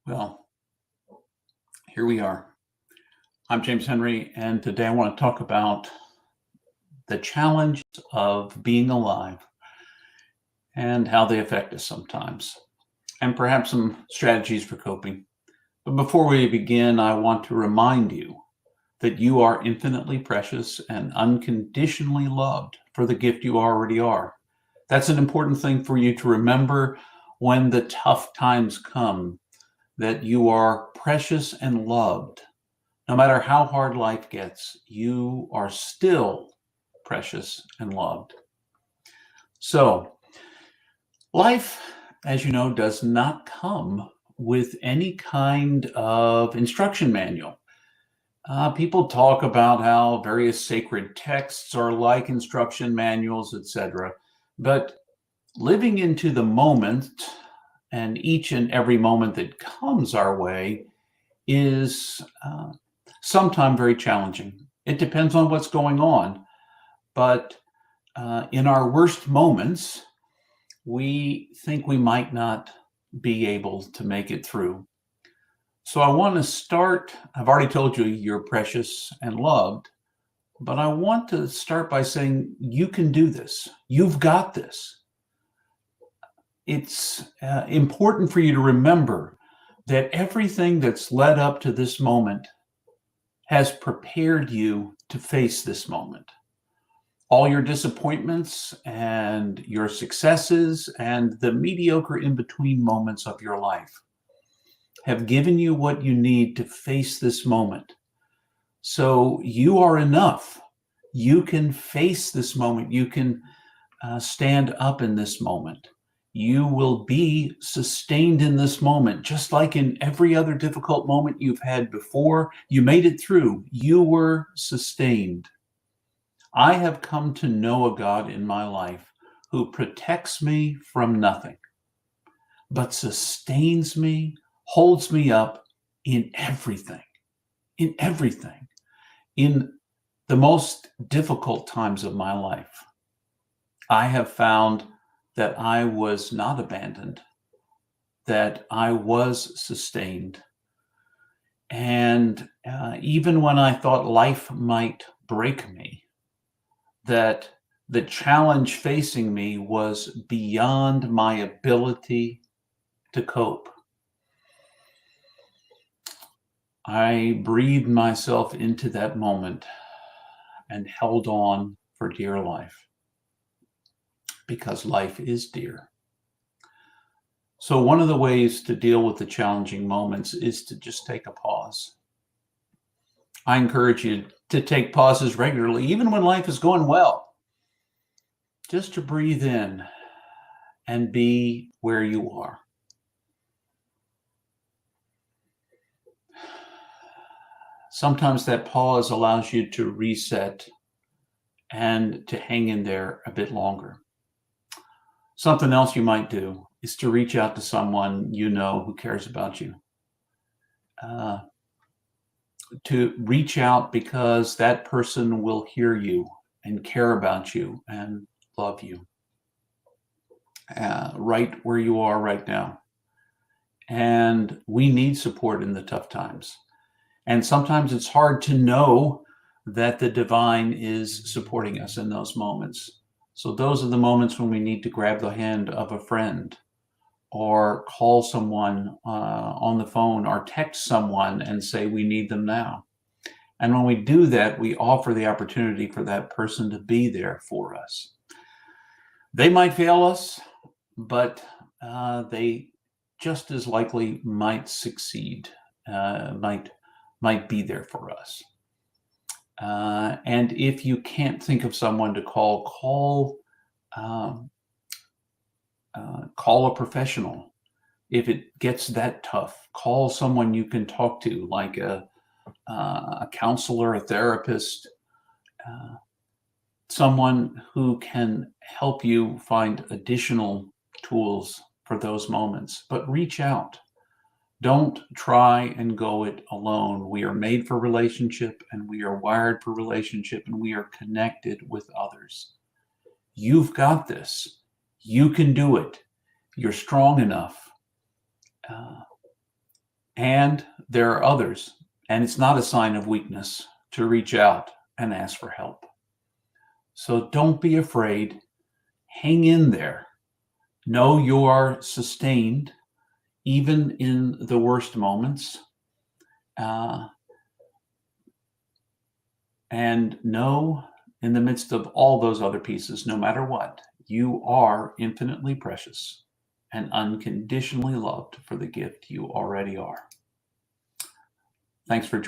Well, here we are. I'm James Henry, and today I want to talk about the challenge of being alive and how they affect us sometimes, and perhaps some strategies for coping. But before we begin, I want to remind you that you are infinitely precious and unconditionally loved for the gift you already are. That's an important thing for you to remember when the tough times come, that you are precious and loved. No matter how hard life gets, you are still precious and loved. So, life, as you know, does not come with any kind of instruction manual. People talk about how various sacred texts are like instruction manuals, etc. But living into the moment and each and every moment that comes our way is sometimes very challenging. It depends on what's going on. But in our worst moments, we think we might not be able to make it through. So I want to start. I've already told you you're precious and loved, but I want to start by saying you can do this. You've got this. It's important for you to remember that everything that's led up to this moment has prepared you to face this moment. All your disappointments and your successes and the mediocre in-between moments of your life have given you what you need to face this moment. So you are enough. You can face this moment. You can stand up in this moment. You will be sustained in this moment, just like in every other difficult moment you've had before. You made it through. You were sustained. I have come to know a God in my life who protects me from nothing, but sustains me, holds me up in everything, in everything, in the most difficult times of my life. I have found that I was not abandoned, that I was sustained. And even when I thought life might break me, that the challenge facing me was beyond my ability to cope. I breathed myself into that moment and held on for dear life, because life is dear. So one of the ways to deal with the challenging moments is to just take a pause. I encourage you to take pauses regularly, even when life is going well, just to breathe in and be where you are. Sometimes that pause allows you to reset and to hang in there a bit longer. Something else you might do is to reach out to someone you know who cares about you. To reach out because that person will hear you and care about you and love you right where you are right now. And we need support in the tough times. And sometimes it's hard to know that the divine is supporting us in those moments. So those are the moments when we need to grab the hand of a friend, or call someone on the phone, or text someone and say we need them now. And when we do that, we offer the opportunity for that person to be there for us. They might fail us, but they just as likely might succeed, might be there for us. And if you can't think of someone to call a professional. If it gets that tough, call someone you can talk to, like a counselor, a therapist, someone who can help you find additional tools for those moments. But reach out. Don't try and go it alone. We are made for relationship, and we are wired for relationship, and we are connected with others. You've got this. You can do it. You're strong enough. And there are others, and it's not a sign of weakness to reach out and ask for help. So don't be afraid. Hang in there. Know you are sustained even in the worst moments. And know in the midst of all those other pieces, no matter what, you are infinitely precious and unconditionally loved for the gift you already are. Thanks for joining.